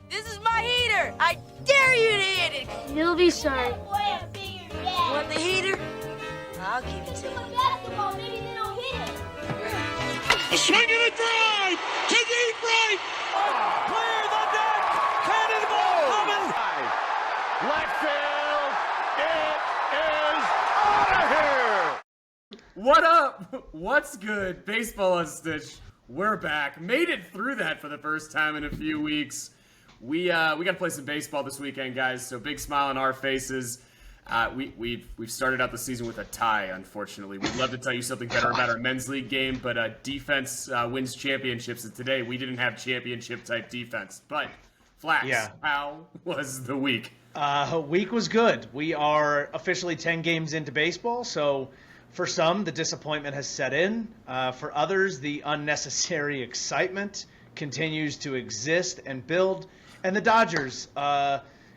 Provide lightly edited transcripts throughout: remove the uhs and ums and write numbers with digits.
This is my heater. I dare you to hit it. He'll be sorry. Want the heater? I'll give it to you. Basketball, maybe they don't hit it. A swing and a drive to deep right. Clear the deck. Cannonball coming. Left field. It is out of here. What up? What's good? Baseball Unstitched. We're back. Made it through that for the first time in a few weeks. We got to play some baseball this weekend, guys. So big smile on our faces. We've started out the season with a tie, unfortunately. We'd love to tell you something better about our men's league game, but defense wins championships. And today we didn't have championship type defense. But Flax, how was the week? Week was good. We are officially 10 games into baseball, so for some, the disappointment has set in. For others, the unnecessary excitement continues to exist and build. And the Dodgers,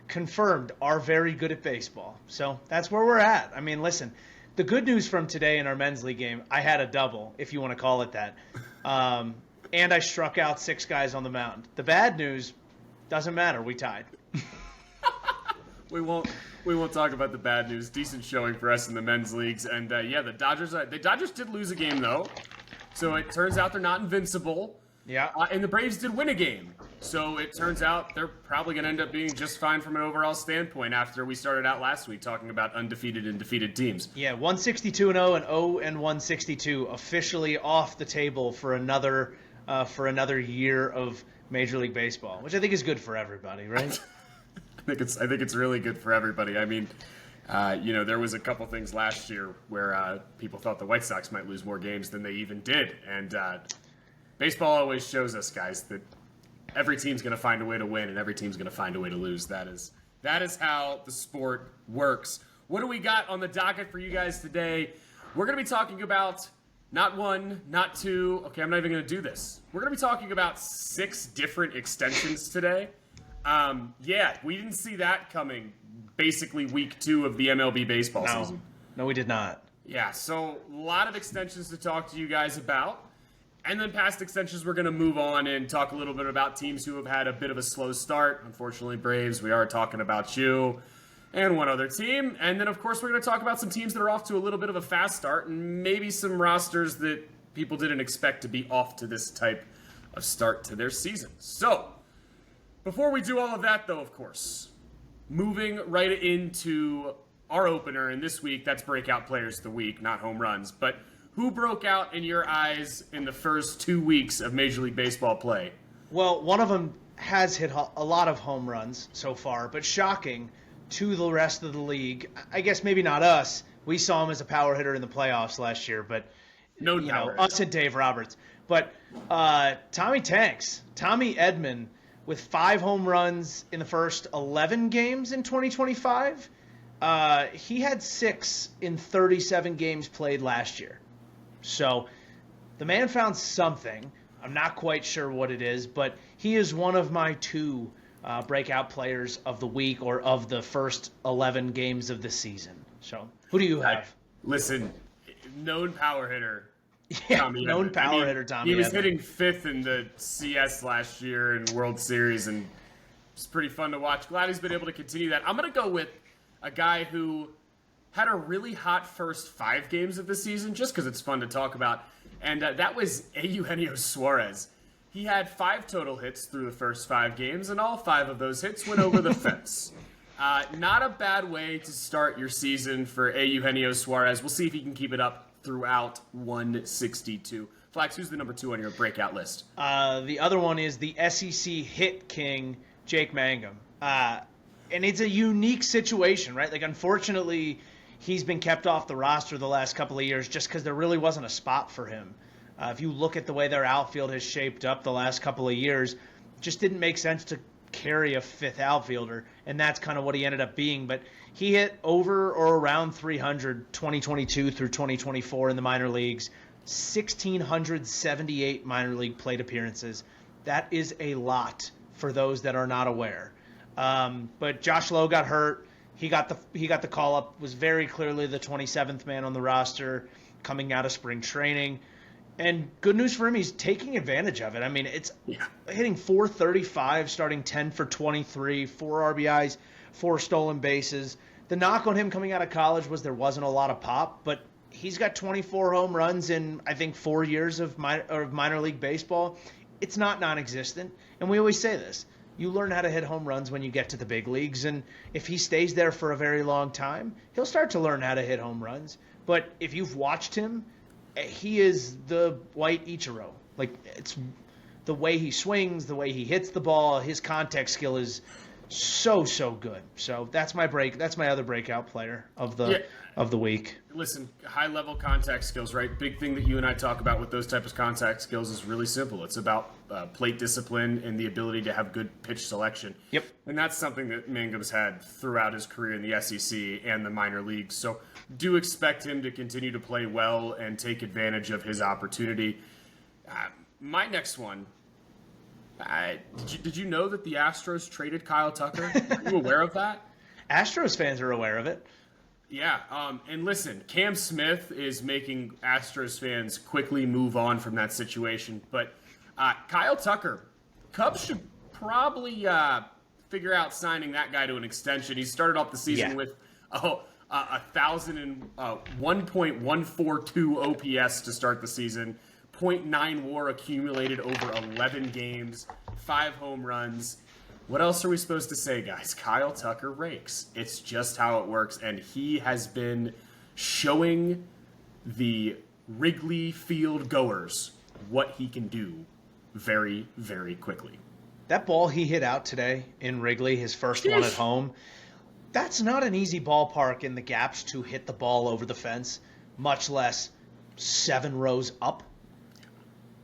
confirmed, are very good at baseball. So that's where we're at. I mean, listen, the good news from today in our men's league game, I had a double, if you want to call it that. And I struck out 6 guys on the mound. The bad news, doesn't matter. We tied. We won't talk about the bad news. Decent showing for us in the men's leagues. And the Dodgers did lose a game though. So it turns out they're not invincible. Yeah. And the Braves did win a game. So it turns out they're probably going to end up being just fine from an overall standpoint after we started out last week talking about undefeated and defeated teams. Yeah, 162-0 and 0-162 officially off the table for another year of Major League Baseball, which I think is good for everybody, right? I think it's really good for everybody. I mean, there was a couple things last year where people thought the White Sox might lose more games than they even did, and baseball always shows us, guys, that every team's going to find a way to win and every team's going to find a way to lose. That is how the sport works. What do we got on the docket for you guys today? We're going to be talking about not one, not two. Okay, I'm not even going to do this. We're going to be talking about 6 different extensions today. We didn't see that coming basically week 2 of the MLB baseball season. No, we did not. Yeah, so a lot of extensions to talk to you guys about. And then past extensions, we're going to move on and talk a little bit about teams who have had a bit of a slow start. Unfortunately, Braves, we are talking about you and one other team. And then, of course, we're going to talk about some teams that are off to a little bit of a fast start and maybe some rosters that people didn't expect to be off to this type of start to their season. So, before we do all of that, though, of course, moving right into our opener, and this week, that's Breakout Players of the Week, not home runs, but who broke out in your eyes in the first 2 weeks of Major League Baseball play? Well, one of them has hit a lot of home runs so far, but shocking to the rest of the league. I guess maybe not us. We saw him as a power hitter in the playoffs last year, but us and Dave Roberts. But Tommy Edman, with 5 home runs in the first 11 games in 2025. He had 6 in 37 games played last year. So the man found something. I'm not quite sure what it is, but he is one of my 2 breakout players of the week or of the first 11 games of the season. So who do you have? Listen, known power hitter. Yeah, Tommy known Edman. power hitter Tommy Edman. He was hitting 5th in the CS last year in World Series, and it's pretty fun to watch. Glad he's been able to continue that. I'm going to go with a guy who had a really hot first 5 games of the season, just because it's fun to talk about, and that was Eugenio Suarez. He had 5 total hits through the first 5 games, and all 5 of those hits went over the fence. Not a bad way to start your season for Eugenio Suarez. We'll see if he can keep it up throughout 162. Flax, who's the number 2 on your breakout list? The other one is the SEC hit king, Jake Mangum. And it's a unique situation, right? Like, unfortunately, he's been kept off the roster the last couple of years just because there really wasn't a spot for him. If you look at the way their outfield has shaped up the last couple of years, just didn't make sense to carry a 5th outfielder, and that's kind of what he ended up being. But he hit over or around 300 2022 through 2024 in the minor leagues, 1,678 minor league plate appearances. That is a lot for those that are not aware. But Josh Lowe got hurt. He got the call up, was very clearly the 27th man on the roster coming out of spring training. And good news for him, he's taking advantage of it. I mean, it's hitting .435, starting 10 for 23, 4 RBIs, 4 stolen bases. The knock on him coming out of college was there wasn't a lot of pop, but he's got 24 home runs in, I think, 4 years of minor league baseball. It's not non-existent. And we always say this. You learn how to hit home runs when you get to the big leagues. And if he stays there for a very long time, he'll start to learn how to hit home runs. But if you've watched him, he is the white Ichiro. Like, it's the way he swings, the way he hits the ball, his contact skill is so good. So that's my other breakout player of the week. Listen, high level contact skills, right? Big thing that you and I talk about with those types of contact skills is really simple. It's about plate discipline and the ability to have good pitch selection. Yep. And that's something that Mangum's had throughout his career in the SEC and the minor leagues. So do expect him to continue to play well and take advantage of his opportunity. My next one. Did you know that the Astros traded Kyle Tucker? Are you aware of that? Astros fans are aware of it. Yeah, and listen, Cam Smith is making Astros fans quickly move on from that situation. But Kyle Tucker, Cubs should probably figure out signing that guy to an extension. He started off the season with 1.142 OPS to start the season. 0.9 WAR accumulated over 11 games, 5 home runs. What else are we supposed to say, guys? Kyle Tucker rakes. It's just how it works, and he has been showing the Wrigley Field goers what he can do very, very quickly. That ball he hit out today in Wrigley, his first one at home, that's not an easy ballpark in the gaps to hit the ball over the fence, much less 7 rows up.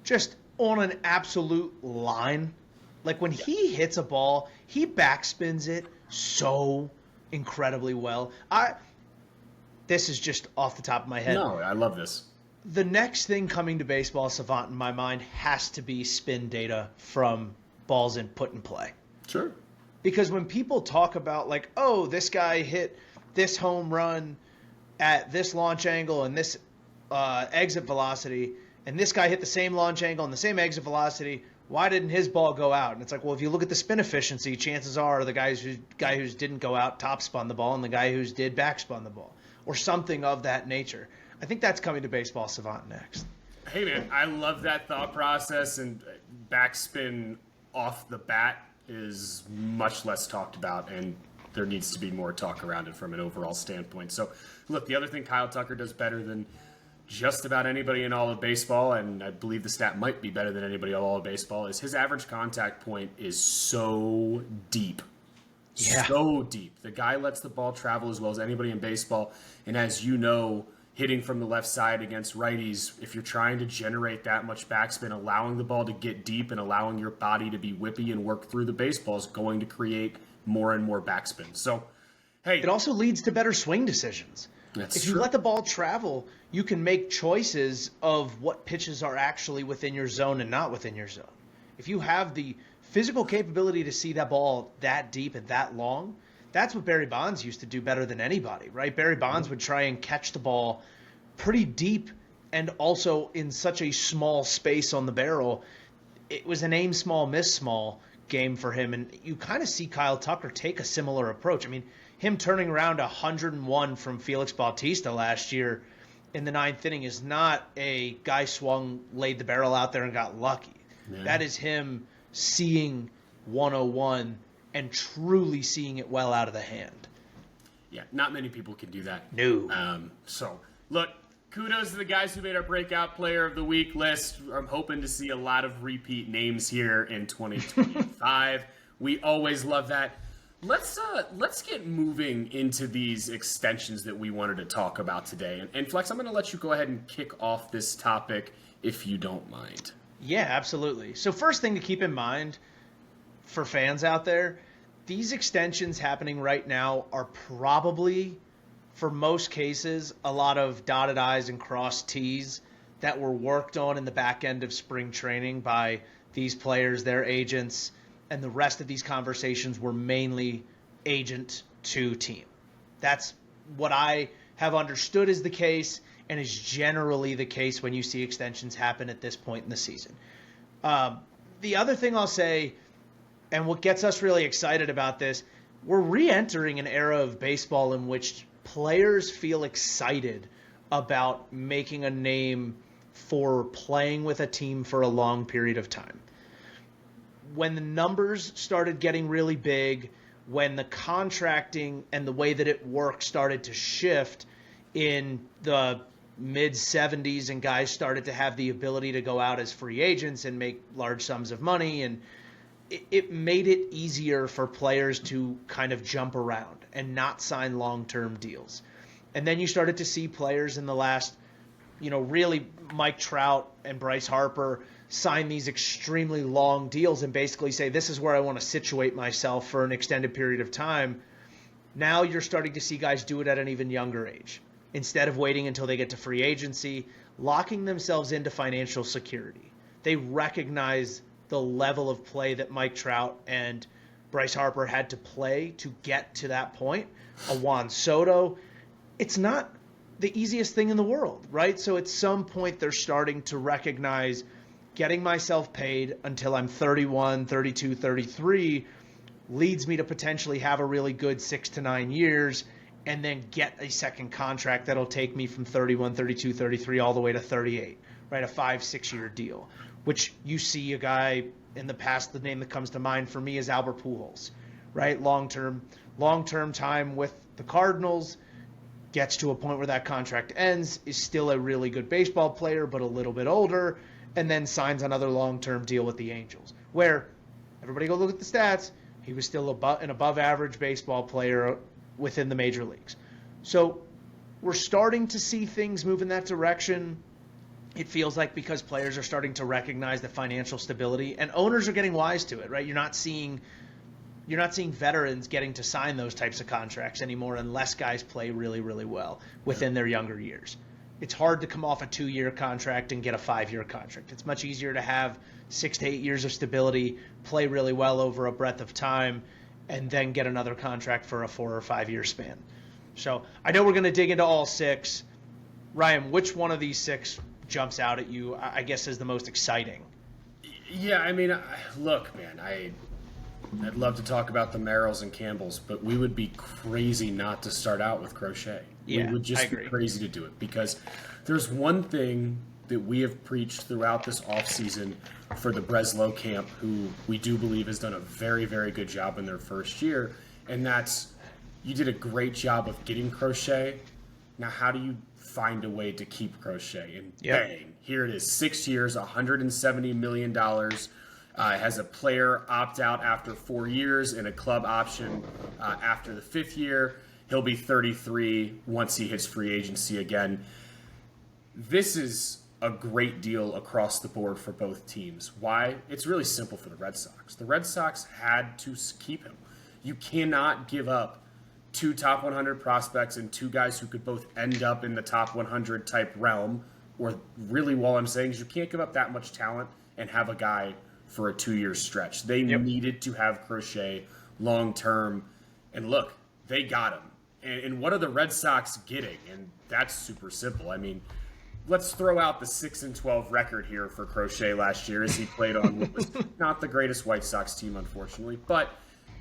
Just on an absolute line. Like, when he hits a ball, he backspins it so incredibly well. This is just off the top of my head. No, I love this. The next thing coming to Baseball Savant in my mind has to be spin data from balls in put in play. Sure. Because when people talk about, like, oh, this guy hit this home run at this launch angle and this exit velocity, and this guy hit the same launch angle and the same exit velocity, why didn't his ball go out? And it's like, well, if you look at the spin efficiency, chances are the guy who didn't go out top spun the ball and the guy who did back spun the ball, or something of that nature. I think that's coming to Baseball Savant next. Hey, man, I love that thought process, and backspin off the bat is much less talked about, and there needs to be more talk around it from an overall standpoint. So, look, the other thing Kyle Tucker does better than just about anybody in all of baseball, and I believe the stat might be better than anybody in all of baseball, is his average contact point is so deep. Yeah. So deep. The guy lets the ball travel as well as anybody in baseball, and as you know, hitting from the left side against righties, if you're trying to generate that much backspin, allowing the ball to get deep and allowing your body to be whippy and work through the baseball is going to create more and more backspin. So, hey. It also leads to better swing decisions. If you let the ball travel, you can make choices of what pitches are actually within your zone and not within your zone. If you have the physical capability to see that ball that deep and that long, that's what Barry Bonds used to do better than anybody, right? Barry Bonds would try and catch the ball pretty deep and also in such a small space on the barrel. It was an aim small, miss small game for him, and you kind of see Kyle Tucker take a similar approach. I mean, him turning around 101 from Felix Bautista last year in the 9th inning is not a guy swung, laid the barrel out there and got lucky. Yeah. That is him seeing 101 and truly seeing it well out of the hand. Yeah, not many people can do that. No. So, look, kudos to the guys who made our Breakout Player of the Week list. I'm hoping to see a lot of repeat names here in 2025. We always love that. Let's get moving into these extensions that we wanted to talk about today. And Flex, I'm going to let you go ahead and kick off this topic if you don't mind. Yeah, absolutely. So first thing to keep in mind for fans out there, these extensions happening right now are probably, for most cases, a lot of dotted I's and crossed T's that were worked on in the back end of spring training by these players, their agents, and the rest of these conversations were mainly agent to team. That's what I have understood is the case. and is generally the case when you see extensions happen at this point in the season. The other thing I'll say, and what gets us really excited about this, we're re-entering an era of baseball in which players feel excited about making a name for playing with a team for a long period of time. When the numbers started getting really big, when the contracting and the way that it worked started to shift in the mid-70s and guys started to have the ability to go out as free agents and make large sums of money, and it made it easier for players to kind of jump around and not sign long-term deals. And then you started to see players in the last, really Mike Trout and Bryce Harper sign these extremely long deals and basically say, this is where I want to situate myself for an extended period of time. Now you're starting to see guys do it at an even younger age. Instead of waiting until they get to free agency, locking themselves into financial security. They recognize the level of play that Mike Trout and Bryce Harper had to play to get to that point. A Juan Soto. It's not the easiest thing in the world, right? So at some point they're starting to recognize getting myself paid until I'm 31, 32, 33 leads me to potentially have a really good 6 to 9 years and then get a second contract that'll take me from 31, 32, 33 all the way to 38, right? A 5-6 year deal, which you see a guy in the past, the name that comes to mind for me is Albert Pujols, right? Long-term time with the Cardinals, gets to a point where that contract ends, is still a really good baseball player, but a little bit older, and then signs another long-term deal with the Angels, where everybody go look at the stats. He was still an above-average baseball player within the major leagues. So we're starting to see things move in that direction. It feels like because players are starting to recognize the financial stability, and owners are getting wise to it, right? You're not seeing veterans getting to sign those types of contracts anymore unless guys play really, really well within their younger years. It's hard to come off a 2-year contract and get a 5-year contract. It's much easier to have 6 to 8 years of stability, play really well over a breadth of time, and then get another contract for a 4 or 5 year span. So I know we're going to dig into all 6. Ryan, which one of these 6 jumps out at you, I guess, is the most exciting? Yeah, I mean, look, man, I'd love to talk about the Merrills and Campbells, but we would be crazy not to start out with Crochet. Yeah, we would just be crazy to do it, because there's one thing that we have preached throughout this offseason for the Breslow camp, who we do believe has done a very, very good job in their first year, and that's, you did a great job of getting Crochet. Now, how do you find a way to keep Crochet? And bang, here it is, 6 years, $170 million. Has a player opt out after 4 years and a club option after the 5th year. He'll be 33 once he hits free agency again. This is a great deal across the board for both teams. Why? It's really simple for the Red Sox. The Red Sox had to keep him. You cannot give up 2 top 100 prospects and 2 guys who could both end up in the top 100 type realm. Or really, all I'm saying is you can't give up that much talent and have a guy for a 2-year stretch. They needed to have Crochet long term. And look, they got him. And what are the Red Sox getting? And that's super simple. I mean, let's throw out the 6-12 record here for Crochet last year, as he played on what was not the greatest White Sox team, unfortunately. But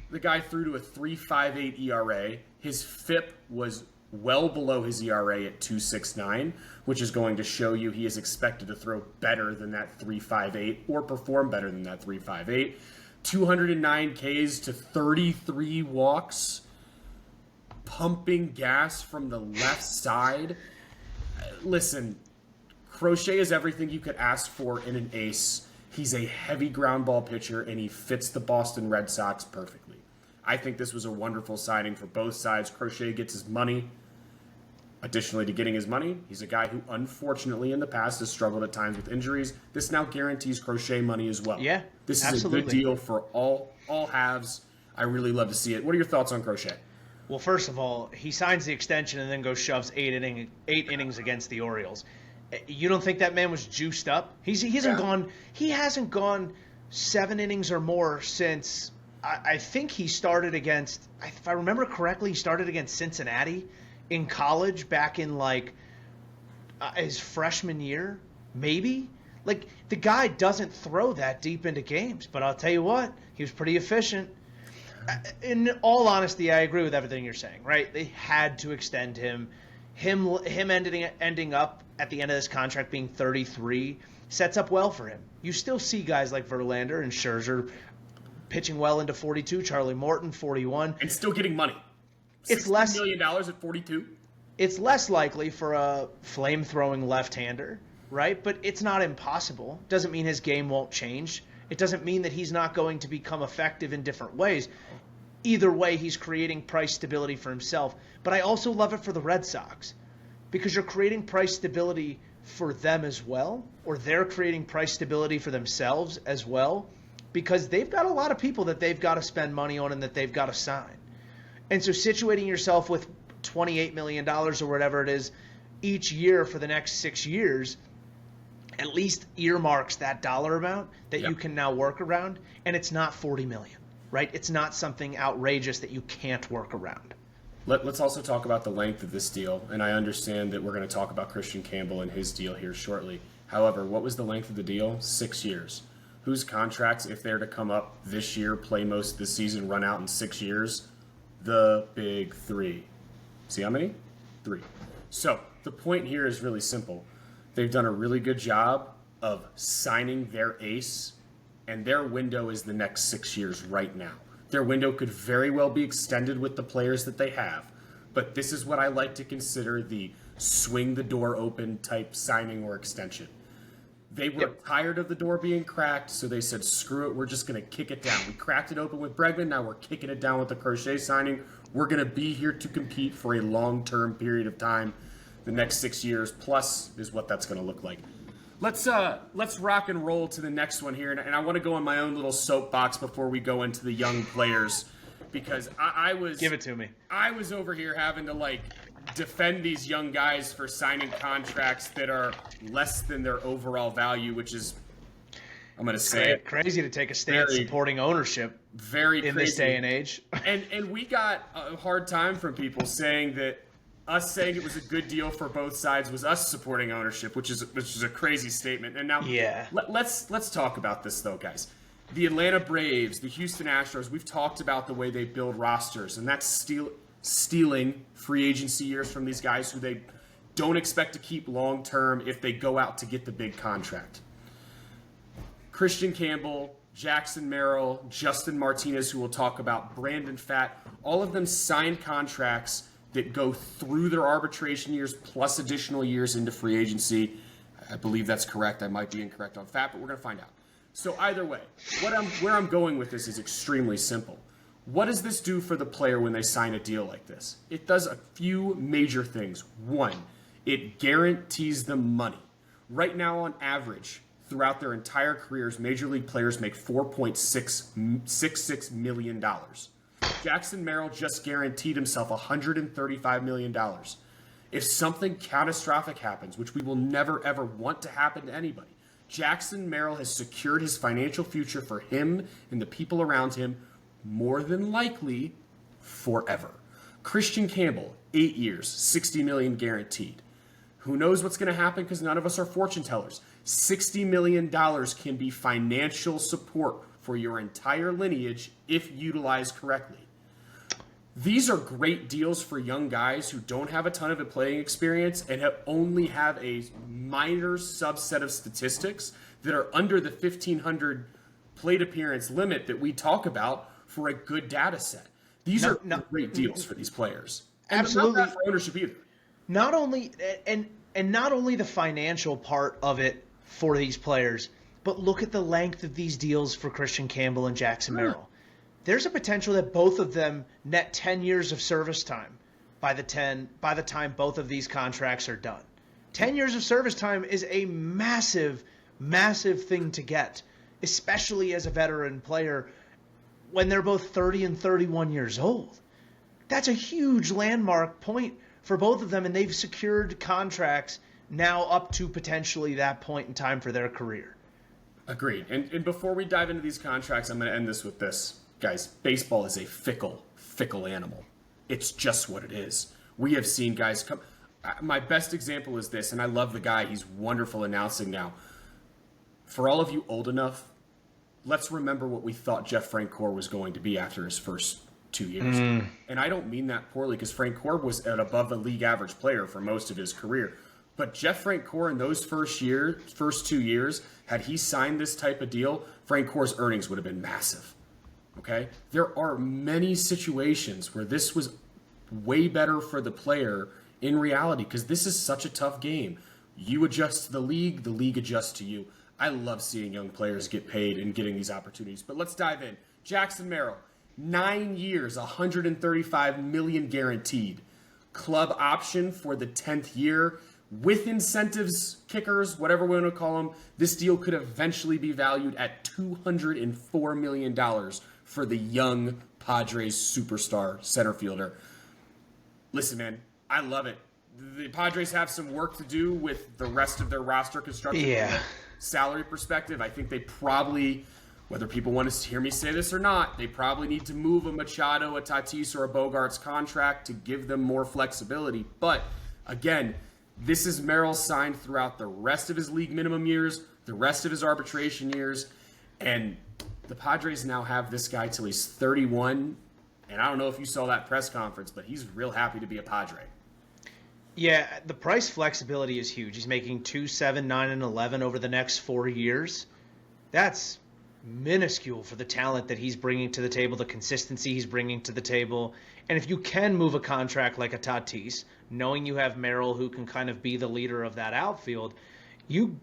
the guy threw to a 3.58 ERA. His FIP was well below his ERA at 2.69, which is going to show you he is expected to throw better than that 3.58 or perform better than that 3.58. 209 Ks to 33 walks, pumping gas from the left side. Listen, Crochet is everything you could ask for in an ace. He's a heavy ground ball pitcher, and he fits the Boston Red Sox perfectly. I think this was a wonderful signing for both sides. Crochet gets his money. Additionally to getting his money, he's a guy who unfortunately in the past has struggled at times with injuries. This now guarantees Crochet money as well. Yeah, this is absolutely a good deal for all halves. I really love to see it. What are your thoughts on Crochet? Well, first of all, he signs the extension and then goes shoves 8 innings against the Orioles. You don't think that man was juiced up? He hasn't gone 7 innings or more since I think he started against, if I remember correctly, he started against Cincinnati in college back in like his freshman year, maybe. Like, the guy doesn't throw that deep into games, but I'll tell you what, he was pretty efficient. In all honesty, I agree with everything you're saying, right? They had to extend him. Him ending up at the end of this contract being 33 sets up well for him. You still see guys like Verlander and Scherzer pitching well into 42, Charlie Morton 41, and still getting money. It's $60 million at 42. It's less likely for a flame-throwing left-hander, right? But it's not impossible. Doesn't mean his game won't change. It doesn't mean that he's not going to become effective in different ways. Either way, he's creating price stability for himself. But I also love it for the Red Sox because you're creating price stability for them as well, or they're creating price stability for themselves as well, because they've got a lot of people that they've got to spend money on and that they've got to sign. And so situating yourself with $28 million or whatever it is each year for the next 6 years at least earmarks that dollar amount that you can now work around, and it's not $40 million, right? It's not something outrageous that you can't work around. Let's also talk about the length of this deal, and I understand that we're going to talk about Kristian Campbell and his deal here shortly. However, what was the length of the deal? 6 years. Whose contracts, if they're to come up this year, play most of the season, run out in 6 years? The big three. See how many? 3. So the point here is really simple. They've done a really good job of signing their ace, and their window is the next 6 years right now. Their window could very well be extended with the players that they have, but this is what I like to consider the swing the door open type signing or extension. They were tired of the door being cracked, so they said, screw it, we're just going to kick it down. We cracked it open with Bregman, now we're kicking it down with the Crochet signing. We're going to be here to compete for a long-term period of time. The next 6 years plus is what that's going to look like. Let's rock and roll to the next one here, and I want to go on my own little soapbox before we go into the young players, because I was Give it to me. I was over here having to defend these young guys for signing contracts that are less than their overall value, which is, I'm going to say it, crazy to take a stance supporting ownership very in crazy. this day and age. And we got a hard time from people saying that us saying it was a good deal for both sides was us supporting ownership, which is a crazy statement. And now let's talk about this though, guys. The Atlanta Braves, the Houston Astros, we've talked about the way they build rosters, and that's stealing free agency years from these guys who they don't expect to keep long term if they go out to get the big contract. Kristian Campbell, Jackson Merrill, Justin Martinez, who we'll talk about, Brandon Pfaadt, all of them signed contracts that go through their arbitration years plus additional years into free agency. I believe that's correct. I might be incorrect on Pfaadt, but we're going to find out. So either way, where I'm going with this is extremely simple. What does this do for the player when they sign a deal like this? It does a few major things. One, it guarantees them money. Right now, on average, throughout their entire careers, Major League players make $4.66 million. Jackson Merrill just guaranteed himself $135 million. If something catastrophic happens, which we will never, ever want to happen to anybody, Jackson Merrill has secured his financial future for him and the people around him, more than likely forever. Kristian Campbell, 8 years, $60 million guaranteed. Who knows what's going to happen because none of us are fortune tellers. $60 million can be financial support for your entire lineage if utilized correctly. These are great deals for young guys who don't have a ton of playing experience and only have a minor subset of statistics that are under the 1,500 plate appearance limit that we talk about for a good data set. These are great deals for these players. And absolutely. Not bad for ownership either. Not only not only the financial part of it for these players, but look at the length of these deals for Kristian Campbell and Jackson Merrill. There's a potential that both of them net 10 years of service time by the time both of these contracts are done. 10 years of service time is a massive, massive thing to get, especially as a veteran player when they're both 30 and 31 years old. That's a huge landmark point for both of them, and they've secured contracts now up to potentially that point in time for their career. Agreed. And before we dive into these contracts, I'm going to end this with this. Guys, baseball is a fickle animal. It's just what it is. We have seen guys come. my best example is this, and I love the guy. He's wonderful announcing now. For all of you old enough, let's remember what we thought Jeff Francoeur was going to be after his first 2 years. And I don't mean that poorly, because Francoeur was an above the league average player for most of his career. But Jeff Francoeur in those first 2 years, had he signed this type of deal, Francoeur's earnings would have been massive. Okay? There are many situations where this was way better for the player in reality, because this is such a tough game. You adjust to the league adjusts to you. I love seeing young players get paid and getting these opportunities. But let's dive in. Jackson Merrill, 9 years, $135 million guaranteed. Club option for the 10th year with incentives, kickers, whatever we want to call them. This deal could eventually be valued at $204 million for the young Padres superstar center fielder. Listen, man, I love it. The Padres have some work to do with the rest of their roster construction. Yeah. Salary perspective, I think they probably, whether people want to hear me say this or not, they probably need to move a Machado, a Tatis, or a Bogarts contract to give them more flexibility. But again, this is Merrill signed throughout the rest of his league minimum years, the rest of his arbitration years, and the Padres now have this guy till he's 31. And I don't know if you saw that press conference, but he's real happy to be a Padre. Yeah, the price flexibility is huge. He's making 2, 7, 9, and 11 over the next 4 years. That's minuscule for the talent that he's bringing to the table, the consistency he's bringing to the table. And if you can move a contract like a Tatis, knowing you have Merrill who can kind of be the leader of that outfield, you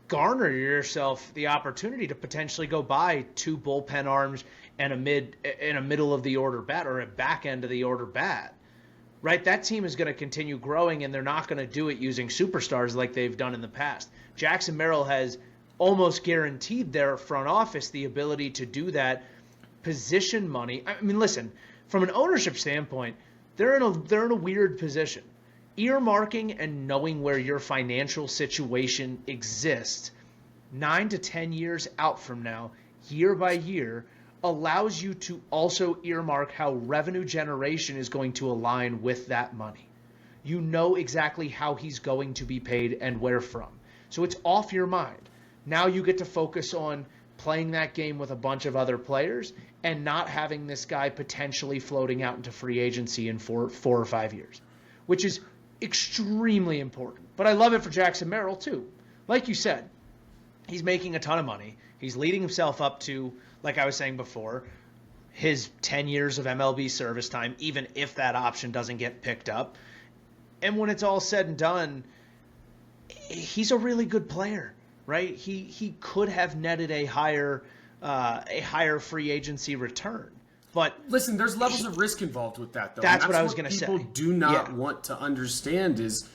garner yourself the opportunity to potentially go buy 2 bullpen arms and a middle of the order bat or a back end of the order bat. Right? That team is going to continue growing, and they're not going to do it using superstars like they've done in the past. Jackson Merrill has almost guaranteed their front office the ability to do that. Position money. I mean, listen, from an ownership standpoint, they're in a weird position. Earmarking and knowing where your financial situation exists 9 to 10 years out from now, year by year, allows you to also earmark how revenue generation is going to align with that money. You know exactly how he's going to be paid and where from. So it's off your mind. Now you get to focus on playing that game with a bunch of other players and not having this guy potentially floating out into free agency in 4 or 5 years, which is extremely important. But I love it for Jackson Merrill too. Like you said, he's making a ton of money. He's leading himself up to, like I was saying before, his 10 years of MLB service time, even if that option doesn't get picked up. And when it's all said and done, he's a really good player, right? He could have netted a higher free agency return. But listen, there's levels of risk involved with that, though. That's what I was going to say. People do not want to understand is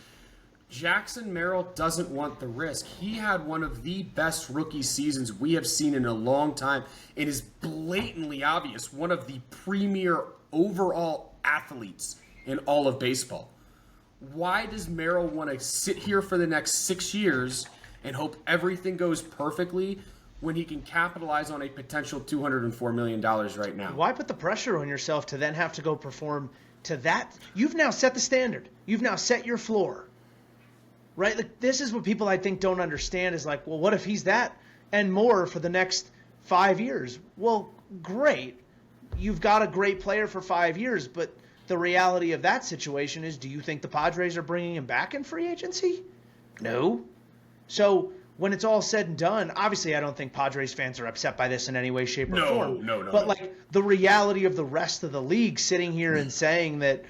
Jackson Merrill doesn't want the risk. He had one of the best rookie seasons we have seen in a long time. It is blatantly obvious, one of the premier overall athletes in all of baseball. Why does Merrill want to sit here for the next 6 years and hope everything goes perfectly when he can capitalize on a potential $204 million right now? Why put the pressure on yourself to then have to go perform to that? You've now set the standard. You've now set your floor. Right? Like, this is what people, I think, don't understand is like, well, what if he's that and more for the next 5 years? Well, great. You've got a great player for 5 years, but the reality of that situation is, do you think the Padres are bringing him back in free agency? No. So when it's all said and done, obviously I don't think Padres fans are upset by this in any way, shape, or form. No. But like the reality of the rest of the league sitting here and saying that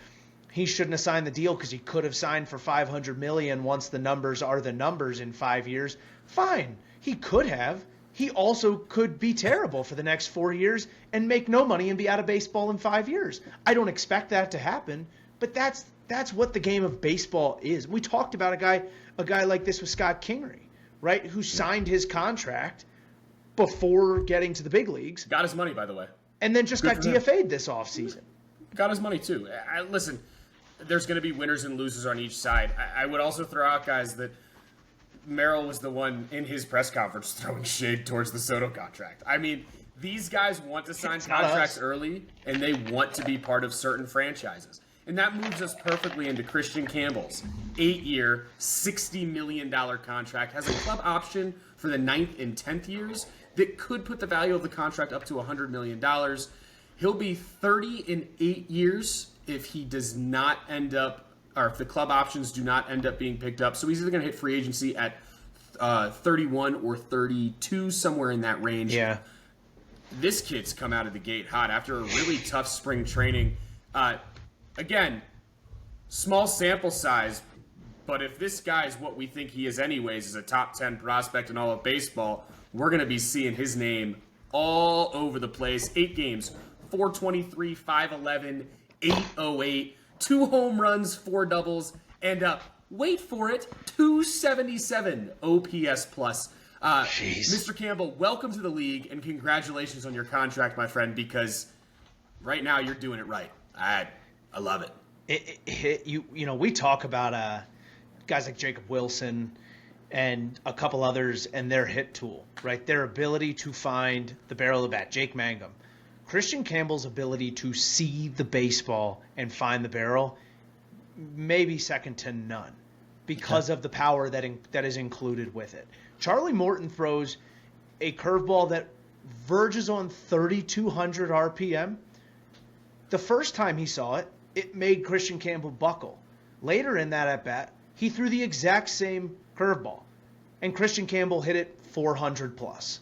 he shouldn't have signed the deal because he could have signed for $500 million once the numbers are the numbers in 5 years. Fine, he could have. He also could be terrible for the next 4 years and make no money and be out of baseball in 5 years. I don't expect that to happen, but that's what the game of baseball is. We talked about a guy like this with Scott Kingery, right, who signed his contract before getting to the big leagues. Got his money, by the way. And then just got DFA'd this offseason. Got his money, too. Listen, there's going to be winners and losers on each side. I would also throw out, guys, that Merrill was the one in his press conference throwing shade towards the Soto contract. I mean, these guys want to sign contracts early, and they want to be part of certain franchises. And that moves us perfectly into Kristian Campbell's 8-year, $60 million contract. Has a club option for the 9th and 10th years that could put the value of the contract up to $100 million. He'll be 30 in 8 years if he does not end up, or if the club options do not end up being picked up. So he's either going to hit free agency at 31 or 32, somewhere in that range. Yeah. This kid's come out of the gate hot after a really tough spring training. Again, small sample size, but if this guy's what we think he is anyways, is a top 10 prospect in all of baseball, we're going to be seeing his name all over the place. 8 games, 423, 511, 808, 2 home runs, 4 doubles, and wait for it, 277 OPS plus. Mr. Campbell, welcome to the league, and congratulations on your contract, my friend, because right now you're doing it right. I love it. We talk about guys like Jacob Wilson and a couple others and their hit tool, right? Their ability to find the barrel of the bat. Jake Mangum. Kristian Campbell's ability to see the baseball and find the barrel, maybe second to none, because of the power that is included with it. Charlie Morton throws a curveball that verges on 3,200 RPM. The first time he saw it, it made Kristian Campbell buckle. Later in that at-bat, he threw the exact same curveball, and Kristian Campbell hit it 400 plus.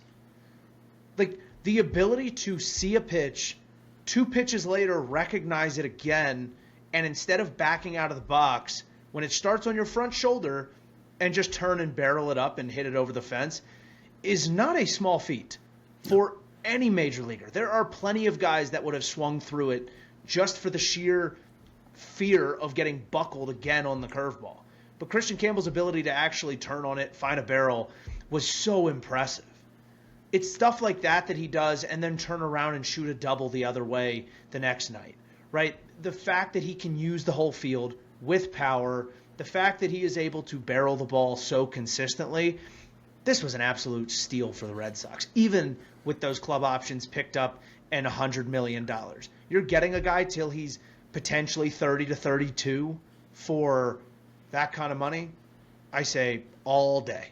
Like, the ability to see a pitch, 2 pitches later, recognize it again, and instead of backing out of the box, when it starts on your front shoulder and just turn and barrel it up and hit it over the fence, is not a small feat for any major leaguer. There are plenty of guys that would have swung through it just for the sheer fear of getting buckled again on the curveball. But Kristian Campbell's ability to actually turn on it, find a barrel, was so impressive. It's stuff like that he does and then turn around and shoot a double the other way the next night, right? The fact that he can use the whole field with power, the fact that he is able to barrel the ball so consistently, this was an absolute steal for the Red Sox, even with those club options picked up and $100 million. You're getting a guy till he's potentially 30 to 32 for that kind of money. I say all day.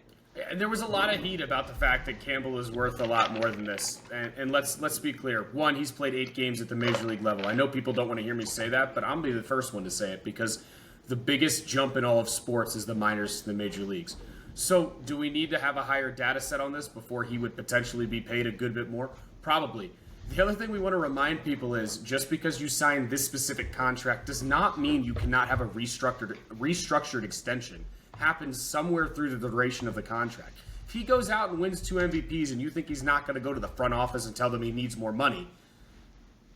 And there was a lot of heat about the fact that Campbell is worth a lot more than this. And let's be clear. One, he's played 8 games at the major league level. I know people don't want to hear me say that, but I'm going to be the first one to say it because the biggest jump in all of sports is the minors to the major leagues. So do we need to have a higher data set on this before he would potentially be paid a good bit more? Probably. The other thing we want to remind people is just because you sign this specific contract does not mean you cannot have a restructured extension happen somewhere through the duration of the contract. If he goes out and wins 2 MVPs and you think he's not going to go to the front office and tell them he needs more money,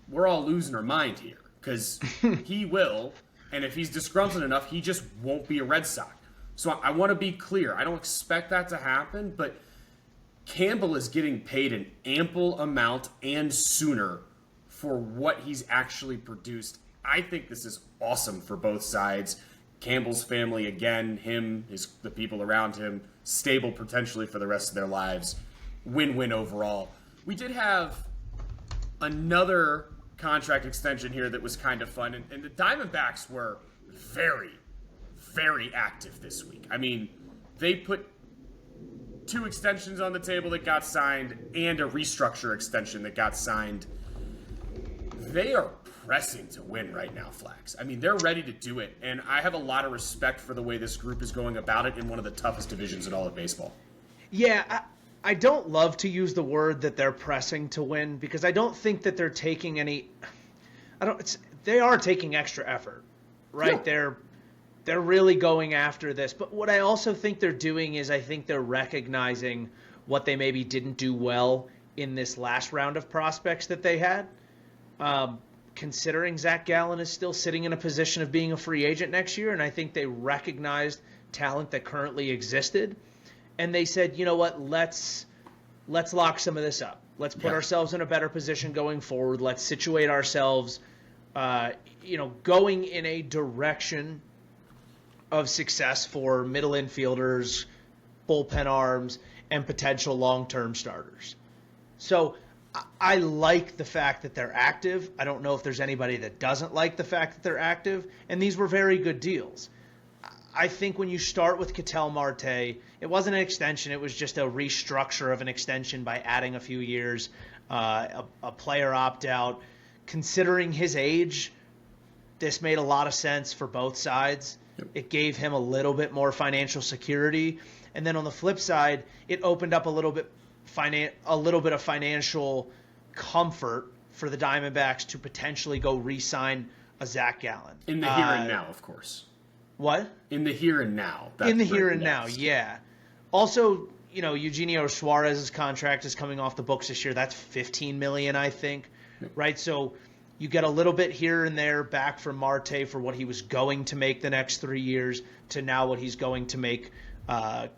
we're all losing our mind here because he will, and if he's disgruntled enough, he just won't be a Red Sox. So I want to be clear. I don't expect that to happen, but Campbell is getting paid an ample amount and sooner for what he's actually produced. I think this is awesome for both sides. Campbell's family, again, him, the people around him, stable potentially for the rest of their lives. Win-win overall. We did have another contract extension here that was kind of fun, and the Diamondbacks were very, very active this week. I mean, they put 2 extensions on the table that got signed and a restructure extension that got signed. They are pressing to win right now, Flax. I mean, they're ready to do it, and I have a lot of respect for the way this group is going about it in one of the toughest divisions in all of baseball. Yeah, I don't love to use the word that they're pressing to win because I don't think that they're taking any they are taking extra effort, right? Yeah. They're really going after this. But what I also think they're doing is I think they're recognizing what they maybe didn't do well in this last round of prospects that they had. Considering Zach Gallen is still sitting in a position of being a free agent next year, and I think they recognized talent that currently existed, and they said, you know what, let's lock some of this up. Let's put ourselves in a better position going forward. Let's situate ourselves, going in a direction of success for middle infielders, bullpen arms, and potential long-term starters. So I like the fact that they're active. I don't know if there's anybody that doesn't like the fact that they're active, and these were very good deals. I think when you start with Ketel Marte, it wasn't an extension. It was just a restructure of an extension by adding a few years, a player opt-out. Considering his age, this made a lot of sense for both sides. Yep. It gave him a little bit more financial security. And then on the flip side, it opened up a little bit of financial comfort for the Diamondbacks to potentially go re-sign a Zach Gallen. In the here and now, of course. What? In the here and now. In the here and now, yeah. Also, Eugenio Suarez's contract is coming off the books this year. That's $15 million, I think. Right? So you get a little bit here and there back from Marte for what he was going to make the next 3 years to now what he's going to make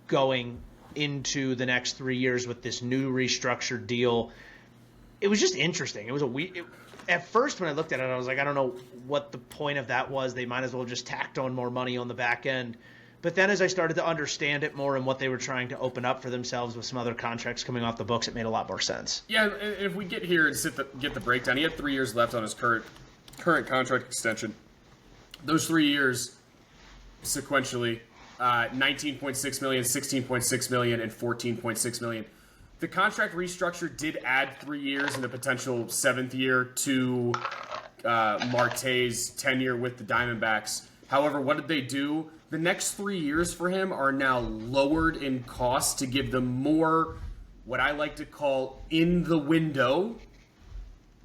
going into the next 3 years with this new restructured deal. It was just interesting. It was at first when I looked at it, I was like, I don't know what the point of that was. They might as well just tacked on more money on the back end. But then as I started to understand it more and what they were trying to open up for themselves with some other contracts coming off the books, it made a lot more sense. Yeah, and if we get here and get the breakdown, he had 3 years left on his current contract extension. Those 3 years sequentially, $19.6 million, $16.6 million, and $14.6 million. The contract restructure did add 3 years and a potential 7th year to Marte's tenure with the Diamondbacks. However, what did they do? The next 3 years for him are now lowered in cost to give them more, what I like to call in-the-window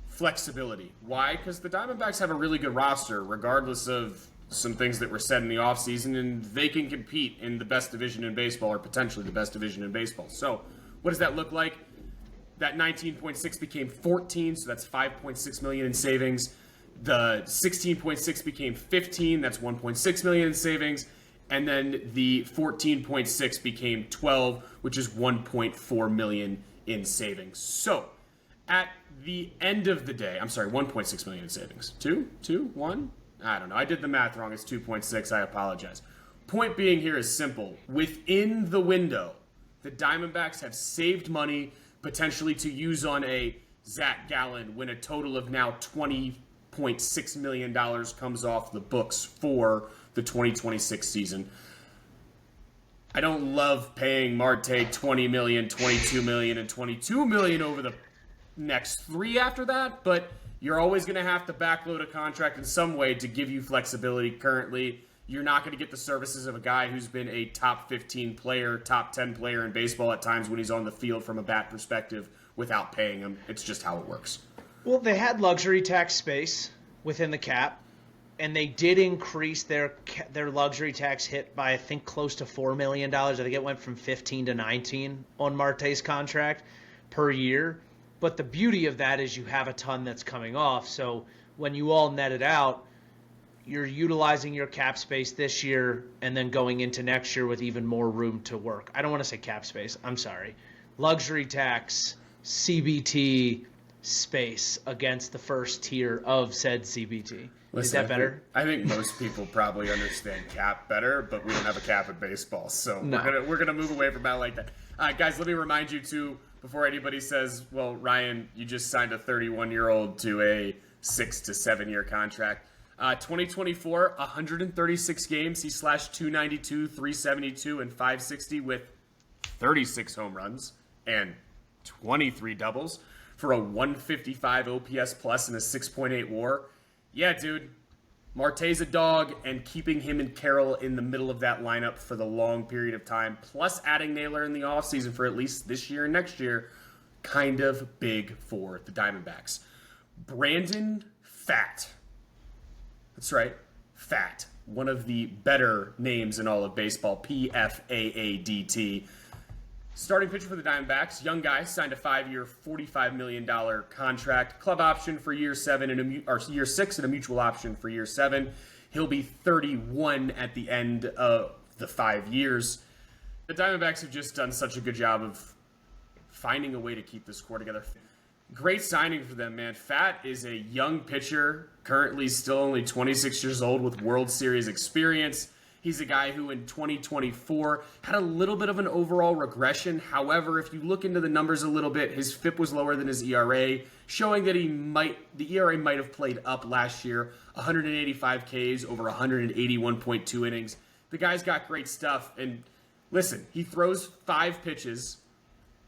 flexibility. Why? Because the Diamondbacks have a really good roster, regardless of some things that were said in the offseason, and they can compete in the best division in baseball, or potentially the best division in baseball. So what does that look like? That 19.6 became 14, so that's $5.6 million in savings. The 16.6 became 15, that's $1.6 million in savings. And then the 14.6 became 12, which is $1.4 million in savings. So at the end of the day, I'm sorry, $1.6 million in savings. 1? I don't know. I did the math wrong. It's 2.6. I apologize. Point being here is simple. Within the window, the Diamondbacks have saved money potentially to use on a Zach Gallen when a total of now $20.6 million comes off the books for the 2026 season. I don't love paying Marte $20 million, $22 million, and $22 million over the next 3 after that, but you're always going to have to backload a contract in some way to give you flexibility. Currently, you're not going to get the services of a guy who's been a top 15 player, top 10 player in baseball at times when he's on the field from a bat perspective without paying him. It's just how it works. Well, they had luxury tax space within the cap, and they did increase their luxury tax hit by, I think, close to $4 million. I think it went from 15 to 19 on Marte's contract per year. But the beauty of that is you have a ton that's coming off. So when you all net it out, you're utilizing your cap space this year and then going into next year with even more room to work. I don't want to say cap space. I'm sorry. Luxury tax, CBT space against the first tier of said CBT. Is that better? I think most people probably understand cap better, but we don't have a cap in baseball. So no. we're gonna move away from that like that. Guys, let me remind you too, before anybody says, well, Ryan, you just signed a 31-year-old to a 6 to 7 year contract. 2024, 136 games. He slashed 292, 372, and 560 with 36 home runs and 23 doubles for a 155 OPS plus and a 6.8 WAR. Yeah, dude, Marte's a dog, and keeping him and Carroll in the middle of that lineup for the long period of time, plus adding Naylor in the offseason for at least this year and next year, kind of big for the Diamondbacks. Brandon Pfaadt. That's right, Pfaadt. One of the better names in all of baseball, P-F-A-A-D-T. Starting pitcher for the Diamondbacks, young guy, signed a 5-year, $45 million contract, club option for year 6 and a mutual option for year 7. He'll be 31 at the end of the 5 years. The Diamondbacks have just done such a good job of finding a way to keep this core together. Great signing for them, man. Pfaadt is a young pitcher, currently still only 26 years old with World Series experience. He's a guy who in 2024 had a little bit of an overall regression. However, if you look into the numbers a little bit, his FIP was lower than his ERA, showing that the ERA might have played up last year. 185 Ks over 181.2 innings. The guy's got great stuff. And listen, he throws 5 pitches,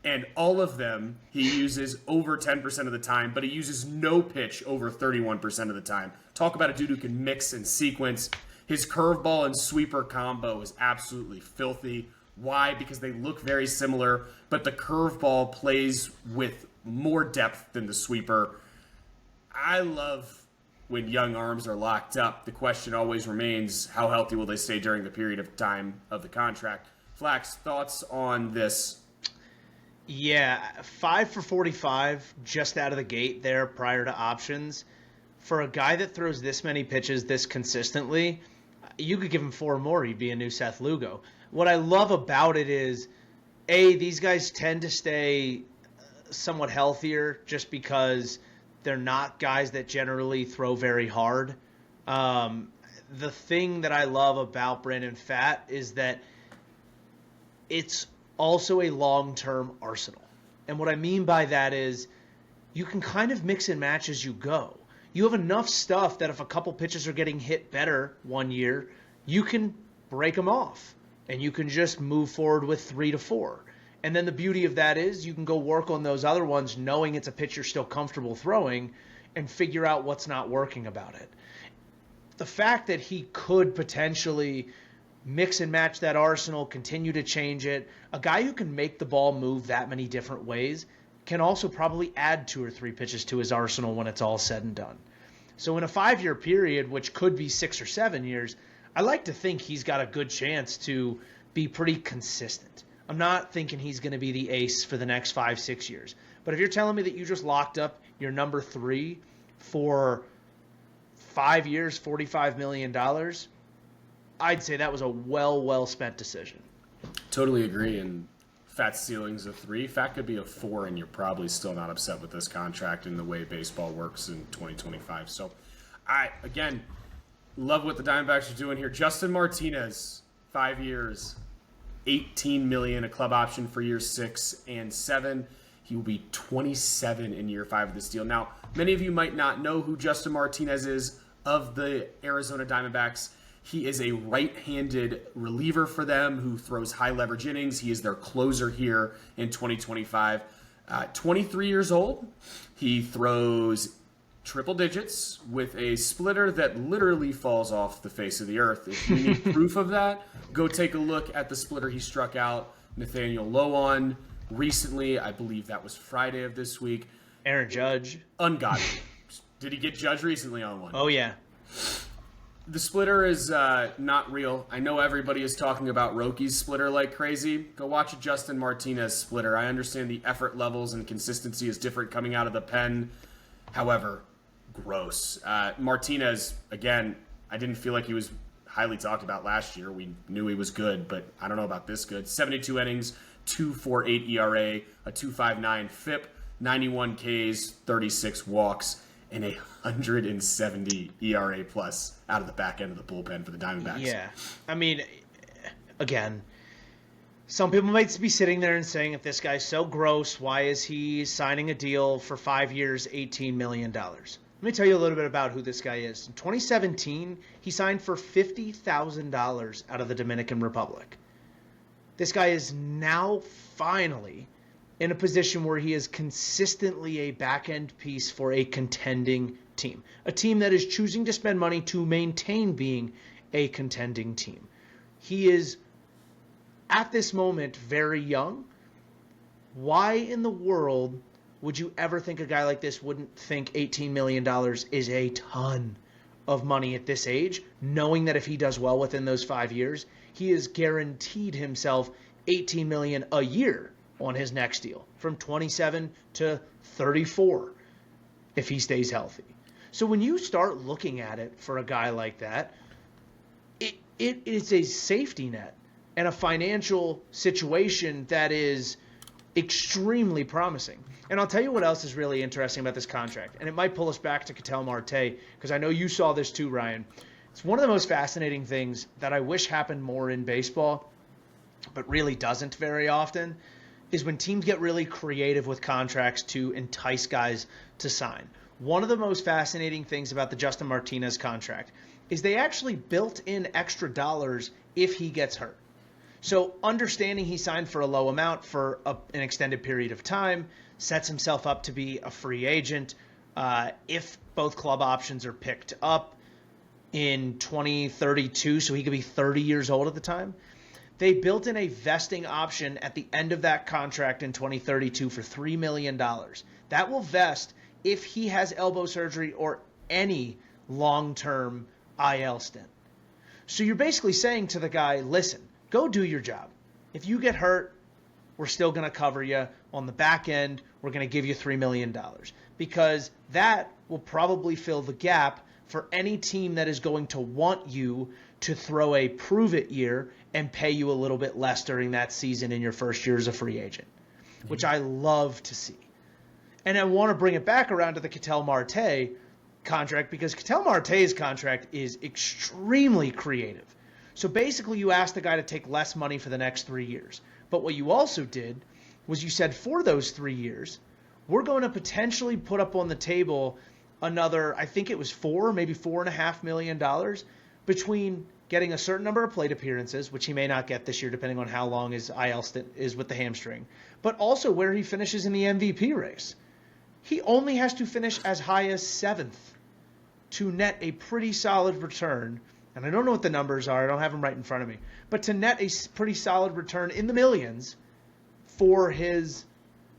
and all of them he uses over 10% of the time, but he uses no pitch over 31% of the time. Talk about a dude who can mix and sequence. His curveball and sweeper combo is absolutely filthy. Why? Because they look very similar, but the curveball plays with more depth than the sweeper. I love when young arms are locked up. The question always remains, how healthy will they stay during the period of time of the contract? Flax, thoughts on this? Yeah, 5 for 45 just out of the gate there prior to options. For a guy that throws this many pitches this consistently, you could give him 4 more, he'd be a new Seth Lugo. What I love about it is, these guys tend to stay somewhat healthier just because they're not guys that generally throw very hard. The thing that I love about Brandon Pfaadt is that it's also a long-term arsenal. And what I mean by that is you can kind of mix and match as you go. You have enough stuff that if a couple pitches are getting hit better one year, you can break them off and you can just move forward with 3 to 4. And then the beauty of that is you can go work on those other ones knowing it's a pitch you're still comfortable throwing and figure out what's not working about it. The fact that he could potentially mix and match that arsenal, continue to change it, a guy who can make the ball move that many different ways can also probably add 2 or 3 pitches to his arsenal when it's all said and done. So in a 5-year period, which could be 6 or 7 years, I like to think he's got a good chance to be pretty consistent. I'm not thinking he's going to be the ace for the next 5-6 years. But if you're telling me that you just locked up your number 3 for 5 years, $45 million, I'd say that was a well spent decision. Totally agree. And Pfaadt's ceiling's a 3. Pfaadt could be a 4, and you're probably still not upset with this contract and the way baseball works in 2025. So I, again, love what the Diamondbacks are doing here. Justin Martinez, 5 years, $18 million, a club option for years 6 and 7. He will be 27 in year 5 of this deal. Now, many of you might not know who Justin Martinez is of the Arizona Diamondbacks. He is a right-handed reliever for them who throws high leverage innings. He is their closer here in 2025. 23 years old. He throws triple digits with a splitter that literally falls off the face of the earth. If you need proof of that, go take a look at the splitter he struck out Nathaniel Lowe on recently. I believe that was Friday of this week. Aaron Judge. Ungodly. Did he get Judge recently on one? Oh, yeah. The splitter is not real. I know everybody is talking about Rockies splitter like crazy. Go watch a Justin Martinez splitter. I understand the effort levels and consistency is different coming out of the pen. However, gross. Martinez, again, I didn't feel like he was highly talked about last year. We knew he was good, but I don't know about this good. 72 innings, 2.48 ERA, a 2.59 FIP, 91 Ks, 36 walks, and a 170 ERA plus out of the back end of the bullpen for the Diamondbacks. Yeah. I mean, again, some people might be sitting there and saying, if this guy's so gross, why is he signing a deal for 5 years, $18 million? Let me tell you a little bit about who this guy is. In 2017, he signed for $50,000 out of the Dominican Republic. This guy is now finally in a position where he is consistently a back-end piece for a contending team. A team that is choosing to spend money to maintain being a contending team. He is, at this moment, very young. Why in the world would you ever think a guy like this wouldn't think $18 million is a ton of money at this age, knowing that if he does well within those 5 years, he has guaranteed himself $18 million a year on his next deal, from 27 to 34, if he stays healthy. So when you start looking at it for a guy like that, it is a safety net and a financial situation that is extremely promising. And I'll tell you what else is really interesting about this contract, and it might pull us back to Ketel Marte, because I know you saw this too, Ryan. It's one of the most fascinating things that I wish happened more in baseball, but really doesn't very often, is when teams get really creative with contracts to entice guys to sign. One of the most fascinating things about the Justin Martinez contract is they actually built in extra dollars if he gets hurt. So understanding he signed for a low amount for an extended period of time sets himself up to be a free agent if both club options are picked up in 2032, so he could be 30 years old at the time. They built in a vesting option at the end of that contract in 2032 for $3 million. That will vest if he has elbow surgery or any long-term IL stint. So you're basically saying to the guy, listen, go do your job. If you get hurt, we're still going to cover you. On the back end, we're going to give you $3 million because that will probably fill the gap for any team that is going to want you to throw a prove-it year and pay you a little bit less during that season in your first year as a free agent, which I love to see. And I want to bring it back around to the Ketel Marte contract because Ketel Marte's contract is extremely creative. So basically you asked the guy to take less money for the next 3 years. But what you also did was you said for those 3 years, we're going to potentially put up on the table another, I think it was maybe $4.5 million between getting a certain number of plate appearances, which he may not get this year depending on how long his IL stint is with the hamstring, but also where he finishes in the MVP race. He only has to finish as high as 7th to net a pretty solid return. And I don't know what the numbers are. I don't have them right in front of me. But to net a pretty solid return in the millions for his